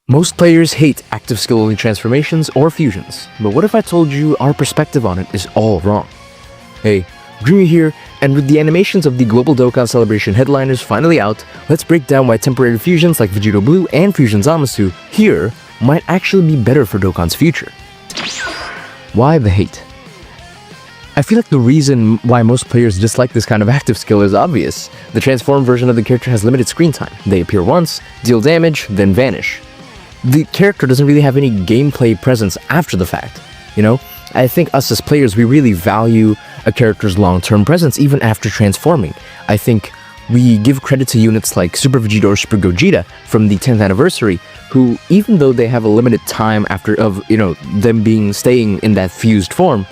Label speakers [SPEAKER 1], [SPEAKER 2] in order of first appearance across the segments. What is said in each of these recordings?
[SPEAKER 1] Most players hate active skill-only transformations or fusions, but what if I told you our perspective on it is all wrong? Hey, Dreamy here, and with the animations of the Global Dokkan Celebration headliners finally out, let's break down why temporary fusions like Vegeta Blue and Fusion Zamasu here might actually be better for Dokkan's future. Why the hate? I feel like the reason why most players dislike this kind of active skill is obvious. The transformed version of the character has limited screen time. They appear once, deal damage, then vanish. The character doesn't really have any gameplay presence after the fact, you know? I think us as players, we really value a character's long-term presence even after transforming. I think we give credit to units like Super Vegeta or Super Gogeta from the 10th anniversary, who, even though they have a limited time after them staying in that fused form,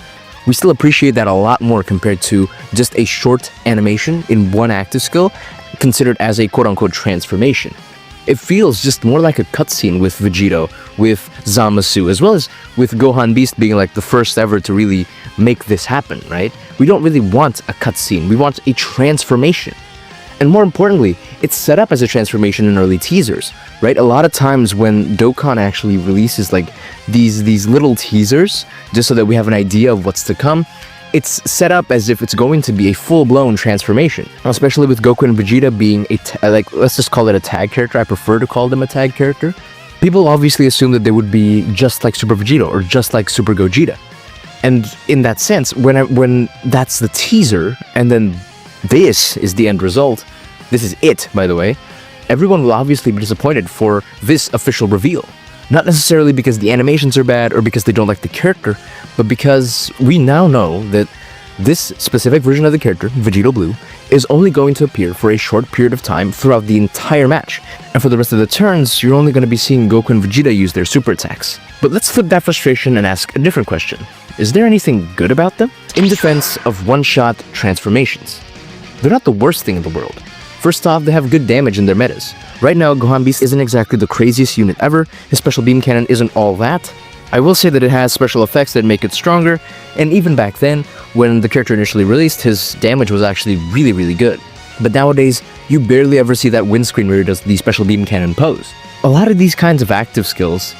[SPEAKER 1] we still appreciate that a lot more compared to just a short animation in one active skill considered as a quote-unquote transformation. It feels just more like a cutscene with Vegeta, with Zamasu, as well as with Gohan Beast being like the first ever to really make this happen, right? We don't really want a cutscene, we want a transformation. And more importantly, it's set up as a transformation in early teasers, right? A lot of times when Dokkan actually releases like these little teasers, just so that we have an idea of what's to come, it's set up as if it's going to be a full-blown transformation. Especially with Goku and Vegeta being let's just call it a tag character. I prefer to call them a tag character. People obviously assume that they would be just like Super Vegeta or just like Super Gogeta. And in that sense, when that's the teaser, and then this is the end result, this is it, by the way, everyone will obviously be disappointed for this official reveal. Not necessarily because the animations are bad or because they don't like the character, but because we now know that this specific version of the character, Vegeta Blue, is only going to appear for a short period of time throughout the entire match. And for the rest of the turns, you're only going to be seeing Goku and Vegeta use their super attacks. But let's flip that frustration and ask a different question. Is there anything good about them? In defense of one-shot transformations, they're not the worst thing in the world. First off, they have good damage in their metas. Right now, Gohan Beast isn't exactly the craziest unit ever, his special beam cannon isn't all that. I will say that it has special effects that make it stronger, and even back then, when the character initially released, his damage was actually really good. But nowadays, you barely ever see that windscreen where he does the special beam cannon pose. A lot of these kinds of active skills,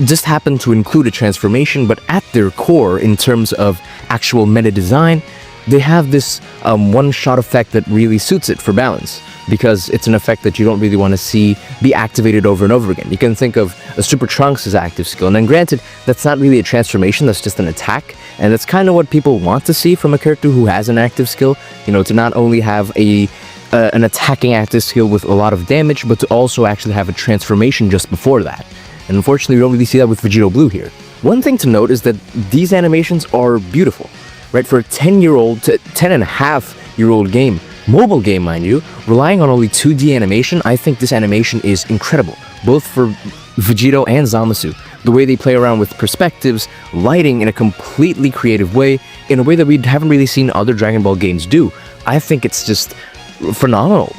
[SPEAKER 1] just happen to include a transformation, but at their core, in terms of actual meta design, they have this one-shot effect that really suits it for balance, because it's an effect that you don't really want to see be activated over and over again. You can think of a Super Trunks' active skill, and then granted, that's not really a transformation, that's just an attack, and that's kind of what people want to see from a character who has an active skill, to not only have an attacking active skill with a lot of damage, but to also actually have a transformation just before that. And unfortunately, we don't really see that with Vegeta Blue here. One thing to note is that these animations are beautiful. Right, for a 10-and-a-half-year-old game, mobile game mind you, relying on only 2D animation, I think this animation is incredible, both for Vegeta and Zamasu. The way they play around with perspectives, lighting in a completely creative way, in a way that we haven't really seen other Dragon Ball games do. I think it's just phenomenal,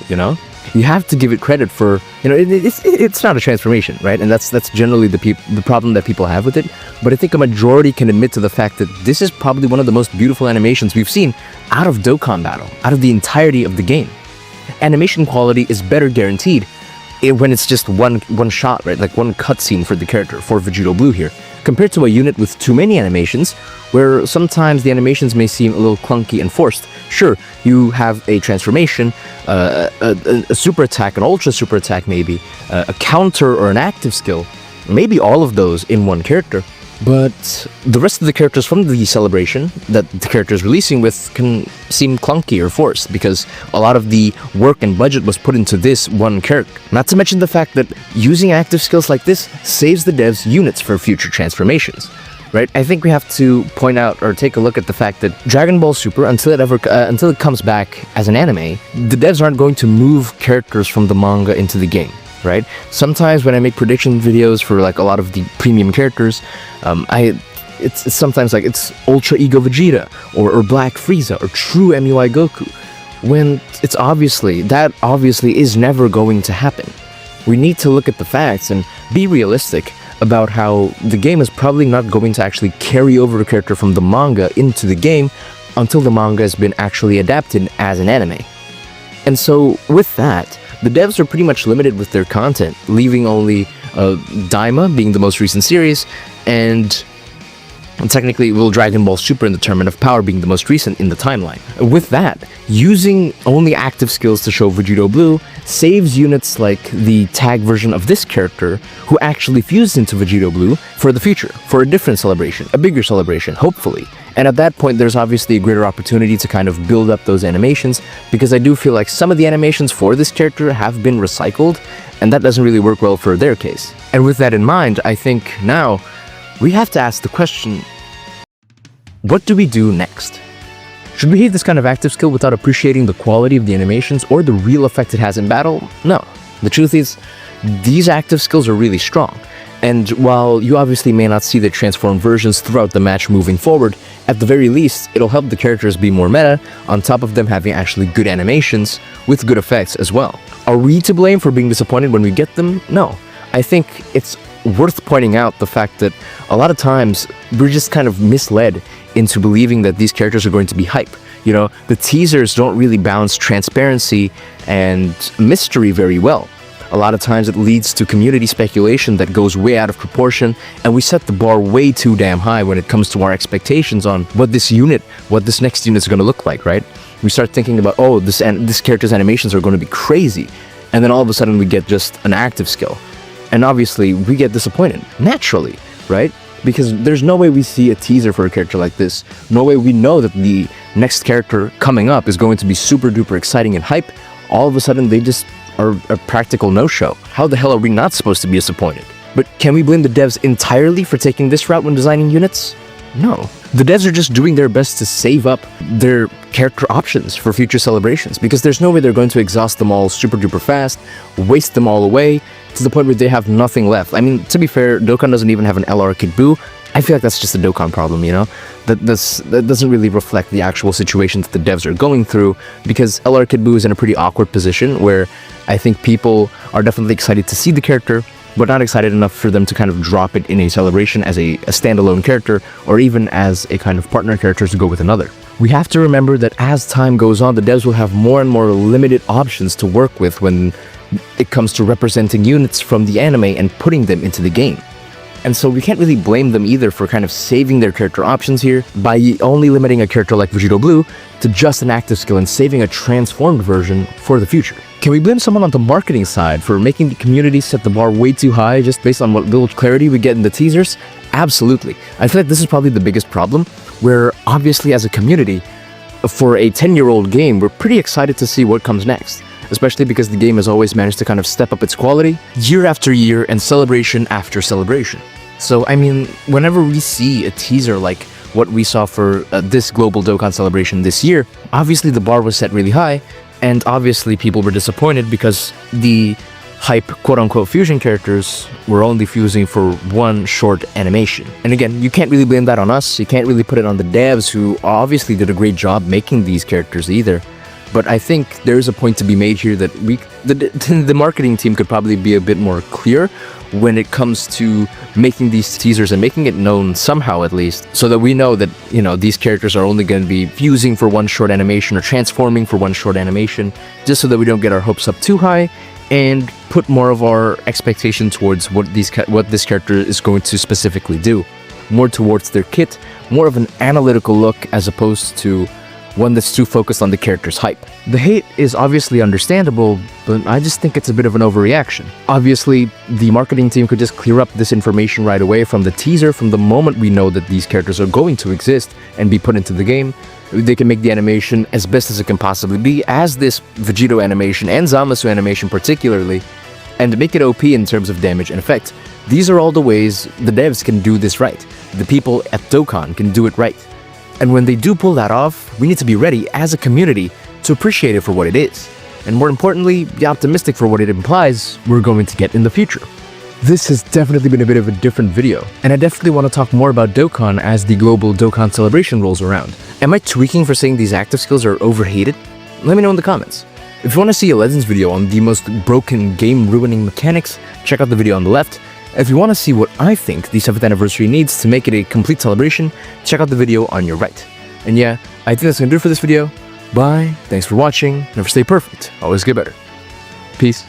[SPEAKER 1] You have to give it credit for, it's not a transformation, right? And that's generally the problem that people have with it. But I think a majority can admit to the fact that this is probably one of the most beautiful animations we've seen out of Dokkan Battle, out of the entirety of the game. Animation quality is better guaranteed when it's just one shot, right? Like one cutscene for the character, for Vegeta Blue here, compared to a unit with too many animations, where sometimes the animations may seem a little clunky and forced. Sure, you have a transformation, a super attack, an ultra super attack maybe, a counter or an active skill, maybe all of those in one character, but the rest of the characters from the celebration that the character is releasing with can seem clunky or forced because a lot of the work and budget was put into this one character. Not to mention the fact that using active skills like this saves the devs units for future transformations. Right? I think we have to point out or take a look at the fact that Dragon Ball Super, until it comes back as an anime, the devs aren't going to move characters from the manga into the game, right? Sometimes when I make prediction videos for like a lot of the premium characters, it's sometimes like it's Ultra Ego Vegeta or Black Frieza or True MUI Goku, when that obviously is never going to happen. We need to look at the facts and be realistic about how the game is probably not going to actually carry over a character from the manga into the game until the manga has been actually adapted as an anime. And so with that, the devs are pretty much limited with their content, leaving only Daima being the most recent series, and technically will Dragon Ball Super in the Tournament of Power being the most recent in the timeline. With that, using only active skills to show Vegeta Blue saves units like the tag version of this character who actually fused into Vegeta Blue for the future, for a different celebration, a bigger celebration, hopefully. And at that point, there's obviously a greater opportunity to kind of build up those animations, because I do feel like some of the animations for this character have been recycled, and that doesn't really work well for their case. And with that in mind, I think now we have to ask the question, what do we do next? Should we hate this kind of active skill without appreciating the quality of the animations or the real effect it has in battle? No. The truth is, these active skills are really strong. And while you obviously may not see the transformed versions throughout the match moving forward, at the very least, it'll help the characters be more meta, on top of them having actually good animations with good effects as well. Are we to blame for being disappointed when we get them? No. I think it's worth pointing out the fact that a lot of times we're just kind of misled into believing that these characters are going to be hype. You know, the teasers don't really balance transparency and mystery very well. A lot of times it leads to community speculation that goes way out of proportion, and we set the bar way too damn high when it comes to our expectations on what this next unit is going to look like, right? We start thinking about, oh, this character's animations are going to be crazy, and then all of a sudden we get just an active skill. And obviously we get disappointed, naturally, right? Because there's no way we see a teaser for a character like this, no way we know that the next character coming up is going to be super duper exciting and hype. All of a sudden they just are a practical no-show. How the hell are we not supposed to be disappointed? But can we blame the devs entirely for taking this route when designing units? No. The devs are just doing their best to save up their character options for future celebrations, because there's no way they're going to exhaust them all super duper fast, waste them all away, to the point where they have nothing left. I mean, to be fair, Dokkan doesn't even have an LR Kid Buu. I feel like that's just a Dokkan problem, you know? That doesn't really reflect the actual situation that the devs are going through, because LR Kid Buu is in a pretty awkward position where I think people are definitely excited to see the character, but not excited enough for them to kind of drop it in a celebration as a standalone character, or even as a kind of partner character to go with another. We have to remember that as time goes on, the devs will have more and more limited options to work with when it comes to representing units from the anime and putting them into the game. And so we can't really blame them either for kind of saving their character options here by only limiting a character like Vegeta Blue to just an active skill and saving a transformed version for the future. Can we blame someone on the marketing side for making the community set the bar way too high just based on what little clarity we get in the teasers? Absolutely. I feel like this is probably the biggest problem, where obviously as a community, for a 10-year-old game, we're pretty excited to see what comes next, especially because the game has always managed to kind of step up its quality year after year and celebration after celebration. So, I mean, whenever we see a teaser like what we saw for this Global Dokkan Celebration this year, obviously the bar was set really high, and obviously people were disappointed because the hype quote-unquote fusion characters were only fusing for one short animation. And again, you can't really blame that on us, you can't really put it on the devs, who obviously did a great job making these characters either. But I think there is a point to be made here that the marketing team could probably be a bit more clear when it comes to making these teasers and making it known somehow at least, so that we know that, you know, these characters are only going to be fusing for one short animation or transforming for one short animation, just so that we don't get our hopes up too high and put more of our expectation towards what this character is going to specifically do. More towards their kit, more of an analytical look as opposed to one that's too focused on the character's hype. The hate is obviously understandable, but I just think it's a bit of an overreaction. Obviously, the marketing team could just clear up this information right away from the teaser, from the moment we know that these characters are going to exist and be put into the game. They can make the animation as best as it can possibly be, as this Vegito animation and Zamasu animation particularly, and make it OP in terms of damage and effect. These are all the ways the devs can do this right. The people at Dokkan can do it right. And when they do pull that off, we need to be ready as a community to appreciate it for what it is. And more importantly, be optimistic for what it implies we're going to get in the future. This has definitely been a bit of a different video, and I definitely want to talk more about Dokkan as the Global Dokkan Celebration rolls around. Am I tweaking for saying these active skills are overhated? Let me know in the comments. If you want to see a Legends video on the most broken game-ruining mechanics, check out the video on the left. If you want to see what I think the 7th anniversary needs to make it a complete celebration, check out the video on your right. And yeah, I think that's going to do it for this video. Bye, thanks for watching, never stay perfect, always get better. Peace.